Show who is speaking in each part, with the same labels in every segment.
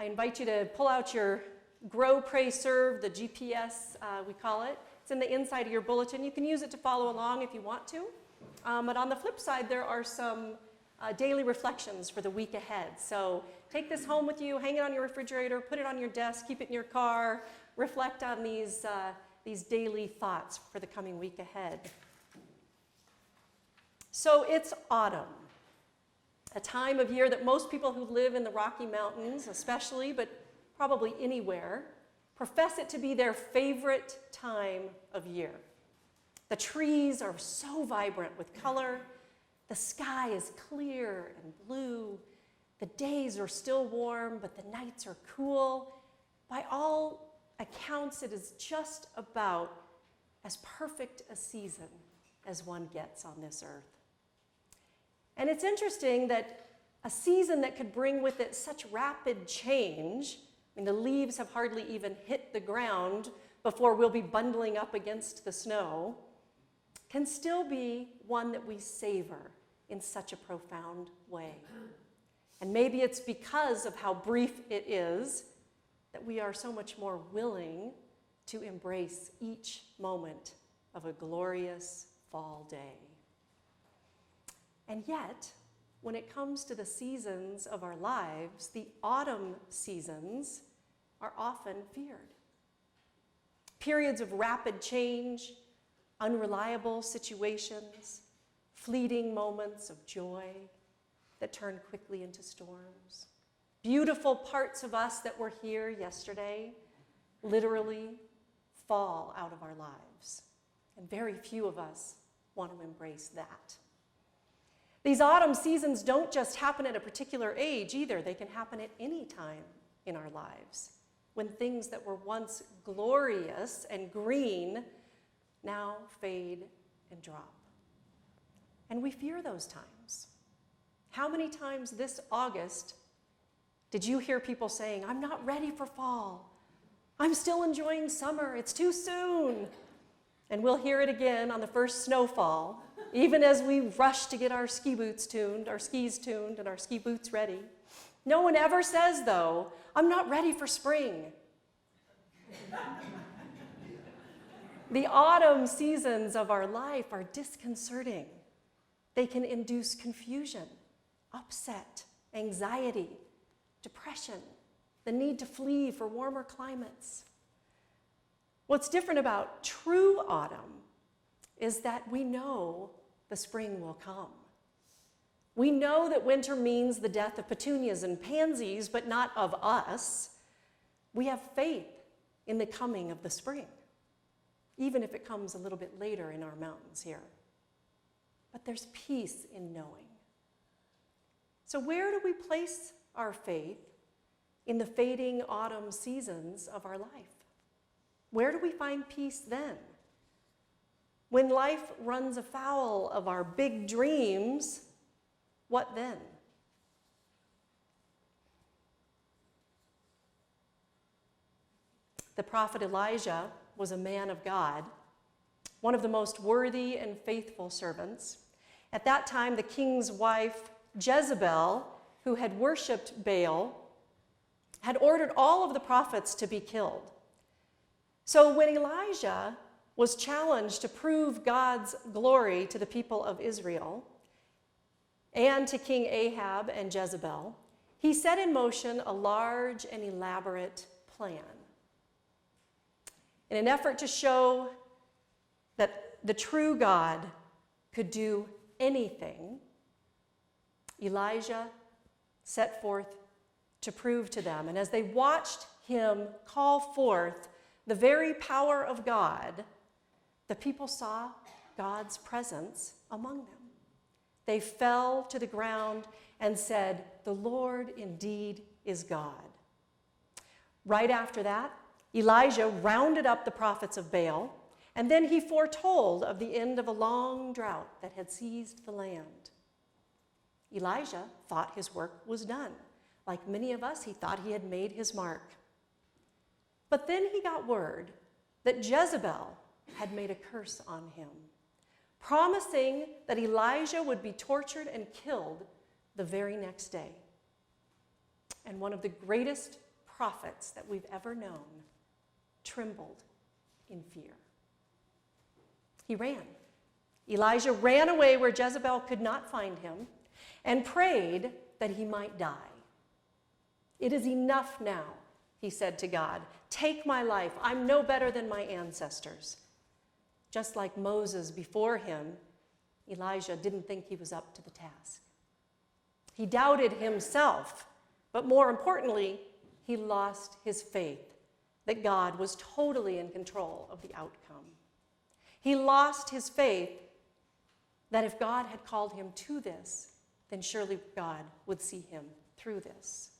Speaker 1: I invite you to pull out your Grow, Pray, Serve, the GPS, we call it. It's in the inside of your bulletin. You can use it to follow along if you want to. But on the flip side, there are some daily reflections for the week ahead. So take this home with you, hang it on your refrigerator, put it on your desk, keep it in your car, reflect on these daily thoughts for the coming week ahead. So it's autumn, a time of year that most people who live in the Rocky Mountains especially, but probably anywhere, profess it to be their favorite time of year. The trees are so vibrant with color, the sky is clear and blue, the days are still warm, but the nights are cool. By all accounts, it is just about as perfect a season as one gets on this earth. And it's interesting that a season that could bring with it such rapid change, I mean, the leaves have hardly even hit the ground before we'll be bundling up against the snow, can still be one that we savor in such a profound way. And maybe it's because of how brief it is that we are so much more willing to embrace each moment of a glorious fall day. And yet, when it comes to the seasons of our lives, the autumn seasons are often feared. Periods of rapid change, unreliable situations, fleeting moments of joy that turn quickly into storms. Beautiful parts of us that were here yesterday literally fall out of our lives. And very few of us want to embrace that. These autumn seasons don't just happen at a particular age either. They can happen at any time in our lives, when things that were once glorious and green now fade and drop. And we fear those times. How many times this August did you hear people saying, "I'm not ready for fall. I'm still enjoying summer. It's too soon." And we'll hear it again on the first snowfall, even as we rush to get our ski boots tuned, our skis tuned, and our ski boots ready. No one ever says, though, "I'm not ready for spring." The autumn seasons of our life are disconcerting. They can induce confusion, upset, anxiety, depression, the need to flee for warmer climates. What's different about true autumn is that we know the spring will come. We know that winter means the death of petunias and pansies, but not of us. We have faith in the coming of the spring, even if it comes a little bit later in our mountains here. But there's peace in knowing. So where do we place our faith in the fading autumn seasons of our life? Where do we find peace then? When life runs afoul of our big dreams, what then? The prophet Elijah was a man of God, one of the most worthy and faithful servants. At that time, the king's wife, Jezebel, who had worshipped Baal, had ordered all of the prophets to be killed. So when Elijah was challenged to prove God's glory to the people of Israel and to King Ahab and Jezebel, he set in motion a large and elaborate plan. In an effort to show that the true God could do anything, Elijah set forth to prove to them. And as they watched him call forth the very power of God, the people saw God's presence among them. They fell to the ground and said, "The Lord indeed is God." Right after that, Elijah rounded up the prophets of Baal, and then he foretold of the end of a long drought that had seized the land. Elijah thought his work was done. Like many of us, he thought he had made his mark. But then he got word that Jezebel had made a curse on him, promising that Elijah would be tortured and killed the very next day. And one of the greatest prophets that we've ever known trembled in fear. He ran. Elijah ran away where Jezebel could not find him and prayed that he might die. "It is enough now," he said to God. "Take my life. I'm no better than my ancestors." Just like Moses before him, Elijah didn't think he was up to the task. He doubted himself, but more importantly, he lost his faith that God was totally in control of the outcome. He lost his faith that if God had called him to this, then surely God would see him through this.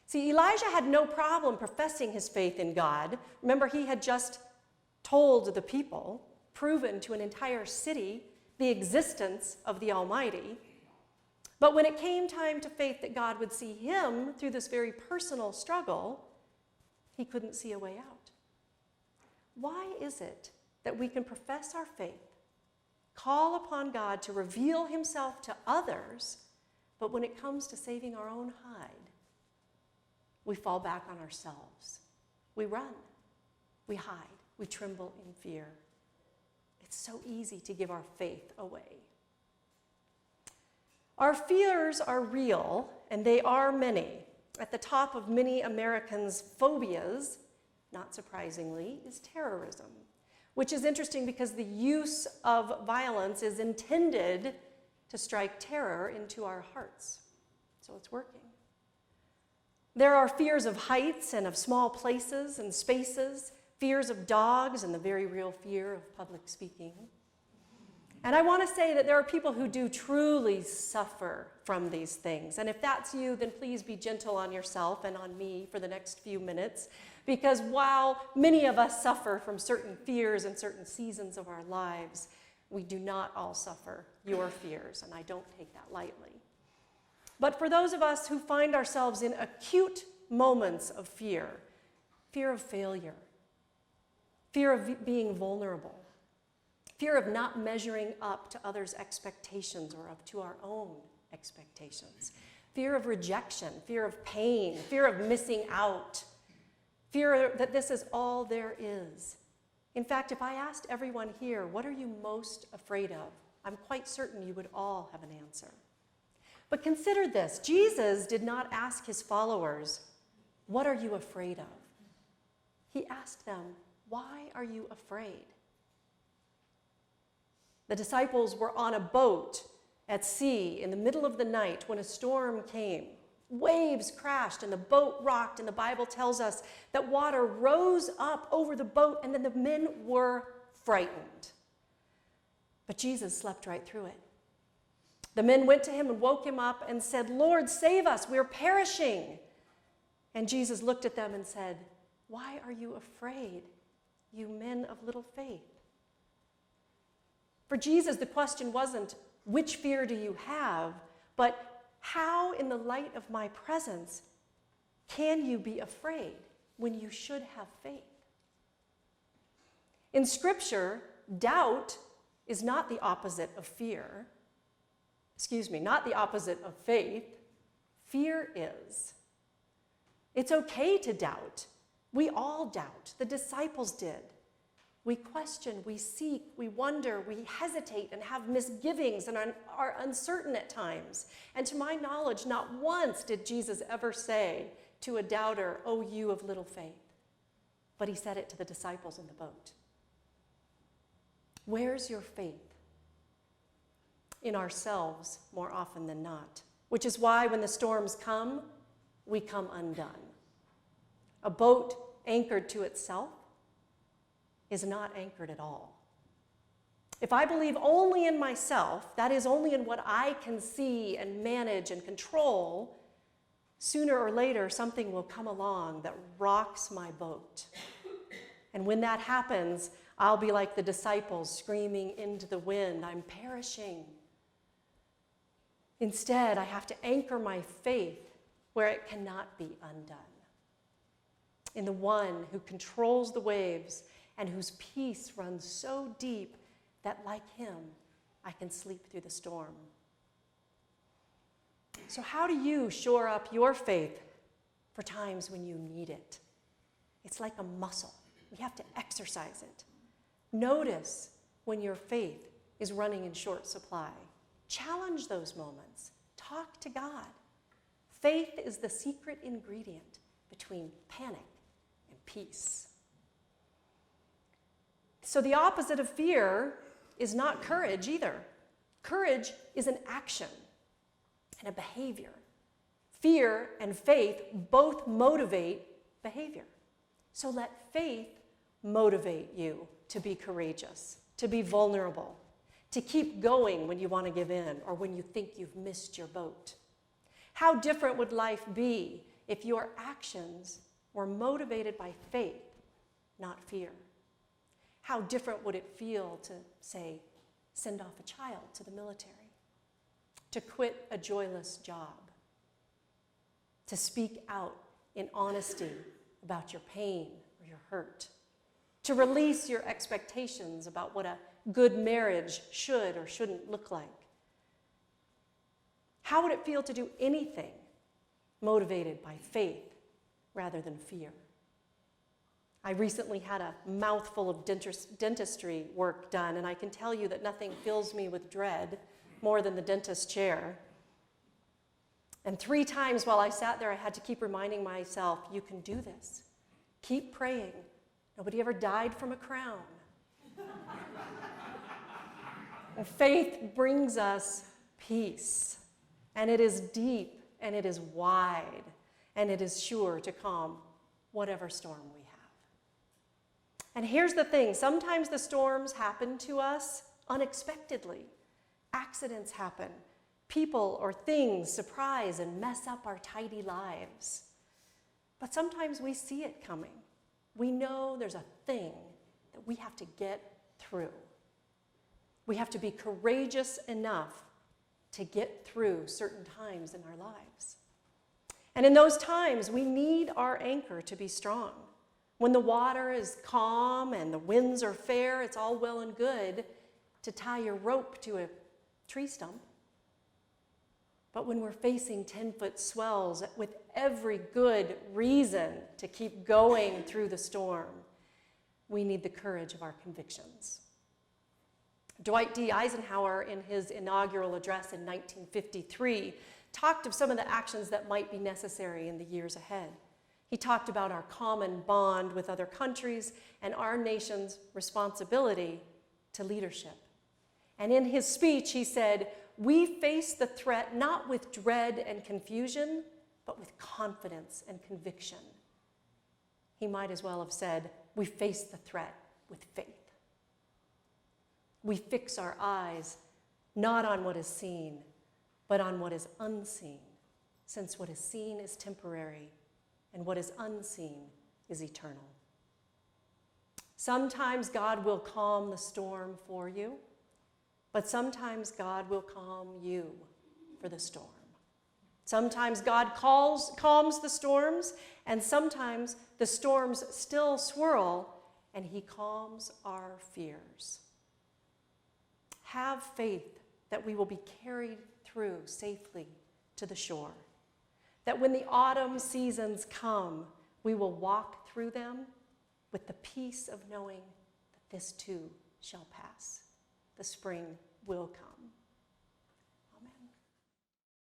Speaker 1: See, Elijah had no problem professing his faith in God. Remember, he had just told the people, proven to an entire city, the existence of the Almighty. But when it came time to faith that God would see him through this very personal struggle, he couldn't see a way out. Why is it that we can profess our faith, call upon God to reveal himself to others, but when it comes to saving our own hide, we fall back on ourselves? We run, we hide, we tremble in fear. It's so easy to give our faith away. Our fears are real, and they are many. At the top of many Americans' phobias, not surprisingly, is terrorism, which is interesting because the use of violence is intended to strike terror into our hearts. So it's working. There are fears of heights and of small places and spaces, fears of dogs, and the very real fear of public speaking. And I want to say that there are people who do truly suffer from these things. And if that's you, then please be gentle on yourself and on me for the next few minutes. Because while many of us suffer from certain fears and certain seasons of our lives, we do not all suffer your fears, and I don't take that lightly. But for those of us who find ourselves in acute moments of fear, fear of failure, fear of being vulnerable, fear of not measuring up to others' expectations or up to our own expectations, fear of rejection, fear of pain, fear of missing out, fear that this is all there is. In fact, if I asked everyone here, what are you most afraid of? I'm quite certain you would all have an answer. But consider this. Jesus did not ask his followers, what are you afraid of? He asked them, why are you afraid? The disciples were on a boat at sea in the middle of the night when a storm came. Waves crashed and the boat rocked, and the Bible tells us that water rose up over the boat, and then the men were frightened. But Jesus slept right through it. The men went to him and woke him up and said, Lord, save us, we're perishing. And Jesus looked at them and said, why are you afraid, you men of little faith? For Jesus, the question wasn't, which fear do you have, but how in the light of my presence can you be afraid when you should have faith? In Scripture, doubt is not the opposite of fear. Not the opposite of faith. Fear is. It's okay to doubt. We all doubt. The disciples did. We question, we seek, we wonder, we hesitate and have misgivings and are uncertain at times. And to my knowledge, not once did Jesus ever say to a doubter, "Oh, you of little faith." But he said it to the disciples in the boat. Where's your faith? In ourselves more often than not, which is why when the storms come, we come undone. A boat anchored to itself is not anchored at all. If I believe only in myself, that is only in what I can see and manage and control, sooner or later something will come along that rocks my boat. And when that happens, I'll be like the disciples screaming into the wind, I'm perishing. Instead, I have to anchor my faith where it cannot be undone. In the one who controls the waves and whose peace runs so deep that, like him, I can sleep through the storm. So how do you shore up your faith for times when you need it. It's like a muscle. We have to exercise it. Notice when your faith is running in short supply. Challenge those moments. Talk to God. Faith is the secret ingredient between panic and peace. So the opposite of fear is not courage either. Courage is an action and a behavior. Fear and faith both motivate behavior. So let faith motivate you to be courageous, to be vulnerable, to keep going when you want to give in or when you think you've missed your boat. How different would life be if your actions were motivated by faith, not fear? How different would it feel to, say, send off a child to the military, to quit a joyless job, to speak out in honesty about your pain or your hurt, to release your expectations about what a good marriage should or shouldn't look like? How would it feel to do anything motivated by faith rather than fear? I recently had a mouthful of dentistry work done, and I can tell you that nothing fills me with dread more than the dentist chair. And 3 times while I sat there, I had to keep reminding myself, you can do this. Keep praying. Nobody ever died from a crown. And faith brings us peace, and it is deep, and it is wide, and it is sure to calm whatever storm we have. And here's the thing, sometimes the storms happen to us unexpectedly. Accidents happen. People or things surprise and mess up our tidy lives. But sometimes we see it coming. We know there's a thing that we have to get through. We have to be courageous enough to get through certain times in our lives. And in those times, we need our anchor to be strong. When the water is calm and the winds are fair, it's all well and good to tie your rope to a tree stump. But when we're facing 10-foot swells with every good reason to keep going through the storm, we need the courage of our convictions. Dwight D. Eisenhower, in his inaugural address in 1953, talked of some of the actions that might be necessary in the years ahead. He talked about our common bond with other countries and our nation's responsibility to leadership. And in his speech, he said, we face the threat not with dread and confusion, but with confidence and conviction. He might as well have said, we face the threat with faith. We fix our eyes not on what is seen, but on what is unseen, since what is seen is temporary and what is unseen is eternal. Sometimes God will calm the storm for you, but sometimes God will calm you for the storm. Sometimes God calms the storms, and sometimes the storms still swirl, and he calms our fears. Have faith that we will be carried through safely to the shore, that when the autumn seasons come, we will walk through them with the peace of knowing that this too shall pass. The spring will come.